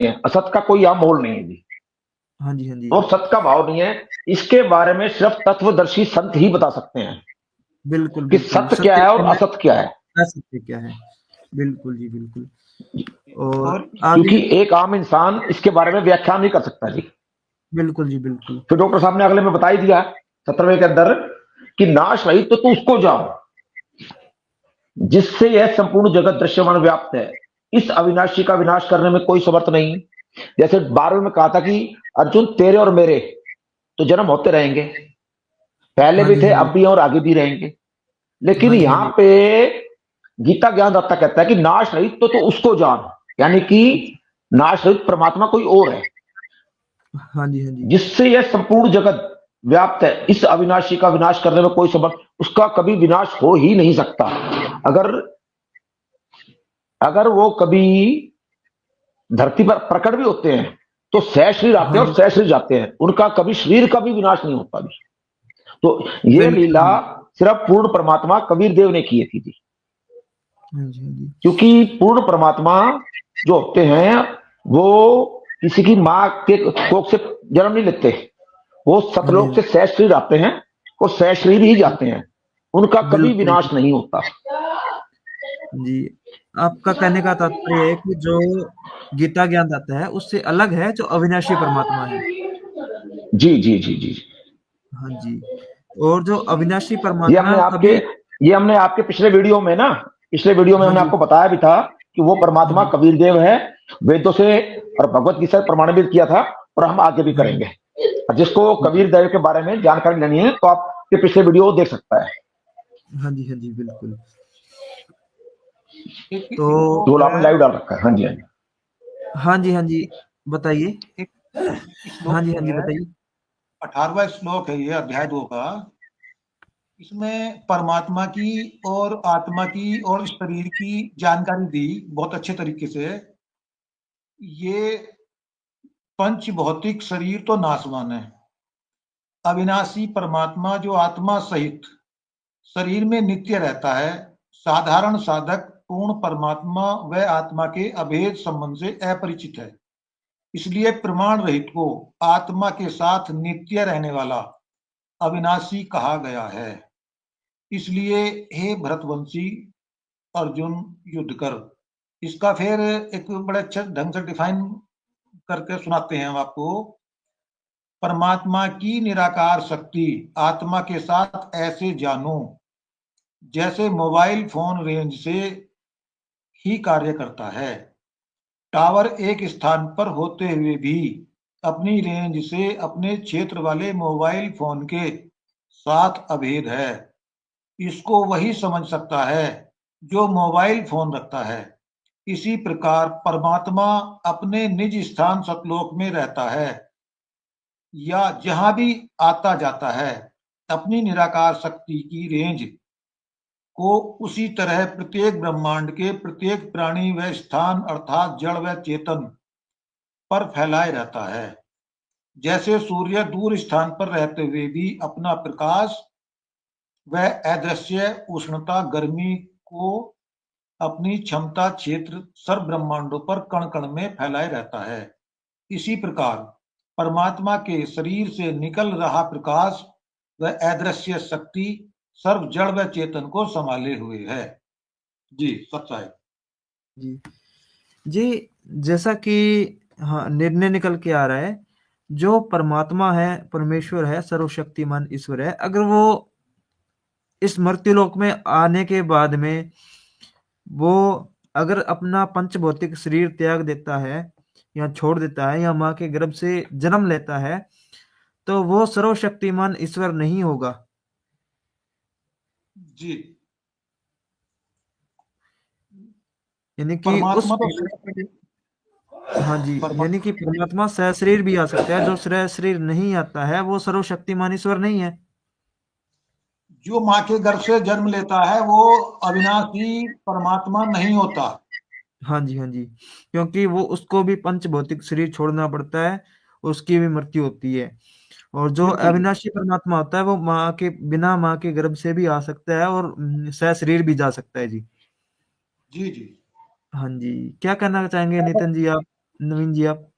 है, असत का कोई यहाँ मोल नहीं है जी, हाँ जी, हाँ जी, और सत का भाव नहीं है। इसके बारे में सिर्फ तत्वदर्शी संत ही बता सकते हैं बिल्कुल कि बिल्कुल, सत्य क्या सत्य है के और में असत क्या है। असत्य क्या है। बिल्कुल जी, बिल्कुल। और और आगे। क्योंकि एक आम इंसान इसके बारे में व्याख्या नहीं कर सकता जी। बिल्कुल जी, बिल्कुल। फिर डॉक्टर साहब ने अगले में बता ही दिया 17वें के अंदर कि नाश रहित तो तू उसको जाओ जिससे यह संपूर्ण जगत दृश्यमान व्याप्त है, इस अविनाशी का विनाश करने में कोई समर्थ नहीं। जैसे 12वें में कहा था कि अर्जुन तेरे और मेरे तो जन्म होते रहेंगे, पहले हाँ भी जी, थे हाँ जी, अब भी हैं और आगे भी रहेंगे। लेकिन हाँ जी, हाँ यहां जी, पे गीता ज्ञानदाता कहता है कि नाश रहित तो उसको जान, यानी कि नाश रहित परमात्मा कोई और है हाँ जी, हाँ जी, जिससे यह संपूर्ण जगत व्याप्त है, इस अविनाशी का विनाश करने में कोई समर्थ, उसका कभी विनाश हो ही नहीं सकता। अगर अगर वो कभी धरती पर प्रकट भी होते हैं तो सह शरीर आते हाँ हैं और जी। सह शरीर जाते हैं, उनका कभी शरीर का भी विनाश नहीं होता भी। तो ये लीला बिल्कुल। सिर्फ पूर्ण परमात्मा कबीर देव ने की थी। हाँ जी, हाँ जी, क्योंकि पूर्ण परमात्मा जो होते हैं वो किसी की माँ के कोख से जन्म नहीं लेते, वो हाँ जी, सतलोक हाँ से सह शरीर आते हैं और सह शरीर ही जी। जाते हैं, उनका कभी बिल्कुल विनाश नहीं होता। जी। आपका कहने का तात्पर्य है कि जो गीता ज्ञान आता है उससे अलग है जो अविनाशी परमात्मा है। जी जी जी जी। हाँ जी। और जो अविनाशी ये हमने परमात्मा आपके कभी। ये हमने आपके पिछले वीडियो में ना, पिछले वीडियो में हाँ हमने जी, आपको बताया भी था कि वो हाँ परमात्मा जी, कबीर देव है, वेदों से और भगवत गीता से प्रमाणित किया था, और हम आगे भी हाँ जी, करेंगे। और जिसको जी। कबीर देव के बारे में जानकारी लेनी है तो आपके पिछले वीडियो देख सकता है। हाँ जी, हाँ जी, बिल्कुल। एक तो एक और जो आपने है, लाइव डाल रखा है। हाँ जी हाँ जी। हाँ जी, हाँ जी, बताइए। एक हाँ श्लोक जी, हाँ जो जी, है, बताइए। 18वां श्लोक है ये अध्याय 2 का। इसमें परमात्मा की और आत्मा की और शरीर की जानकारी दी बहुत अच्छे तरीके से। ये पंच भौतिक शरीर तो नाशवान है, अविनाशी परमात्मा जो आत्मा सहित शरीर में नित्य रहता है। साधारण साधक पूर्ण परमात्मा व आत्मा के अभेद संबंध से अपरिचित है, इसलिए प्रमाण रहित को आत्मा के साथ नित्य रहने वाला अविनाशी कहा गया है। इसलिए हे भरतवंशी अर्जुन, युद्ध कर। इसका फिर एक बड़े अच्छे ढंग से डिफाइन करके सुनाते हैं हम आपको। परमात्मा की निराकार शक्ति आत्मा के साथ ऐसे जानो जैसे मोबाइल फोन रेंज से ही कार्य करता है। टावर एक स्थान पर होते हुए भी अपनी रेंज से अपने क्षेत्र वाले मोबाइल फोन के साथ अभेद है। इसको वही समझ सकता है जो मोबाइल फोन रखता है। इसी प्रकार परमात्मा अपने निज स्थान सतलोक में रहता है या जहां भी आता जाता है, अपनी निराकार शक्ति की रेंज को उसी तरह प्रत्येक ब्रह्मांड के प्रत्येक प्राणी व स्थान अर्थात जड़ व चेतन पर फैलाए रहता है। जैसे सूर्य दूर स्थान पर रहते हुए भी अपना प्रकाश व अदृश्य उष्णता गर्मी को अपनी क्षमता क्षेत्र सर्व ब्रह्मांडों पर कण कण में फैलाए रहता है। इसी प्रकार परमात्मा के शरीर से निकल रहा प्रकाश व अदृश्य शक्ति सर्व जड़ व चेतन को संभाले हुए है। जी, सच्चाई। जी। जी, जैसा कि हाँ, निर्णय निकल के आ रहा है, जो परमात्मा है, परमेश्वर है, सर्वशक्तिमान ईश्वर है, अगर वो इस मर्त्युलोक में आने के बाद में वो अगर अपना पंचभौतिक शरीर त्याग देता है या छोड़ देता है या माँ के गर्भ से जन्म लेता है, तो वो सर्वशक्तिमान ईश्वर नहीं होगा। जी, यानी कि उस परमात्मा तो सिर्फ हाँ जी, परमा यानी कि परमात्मा सहशरीर भी आ सकता है, जो सहशरीर नहीं आता है वो सर्वशक्तिमान ईश्वर नहीं है। जो माँ के गर्भ से जन्म लेता है वो अविनाशी परमात्मा नहीं होता। हाँ जी, हाँ जी, क्योंकि वो उसको भी पंच भौतिक शरीर छोड़ना पड़ता है, उसकी भी मृत्यु होती है। और जो बिल्कुल बिल्कुल। अविनाशी परमात्मा होता है वो माँ के बिना माँ के गर्भ से भी आ सकता है और सहशरीर भी जा सकता है जी। जी जी। हाँ जी, क्या कहना चाहेंगे नितिन जी आप? नवीन जी आप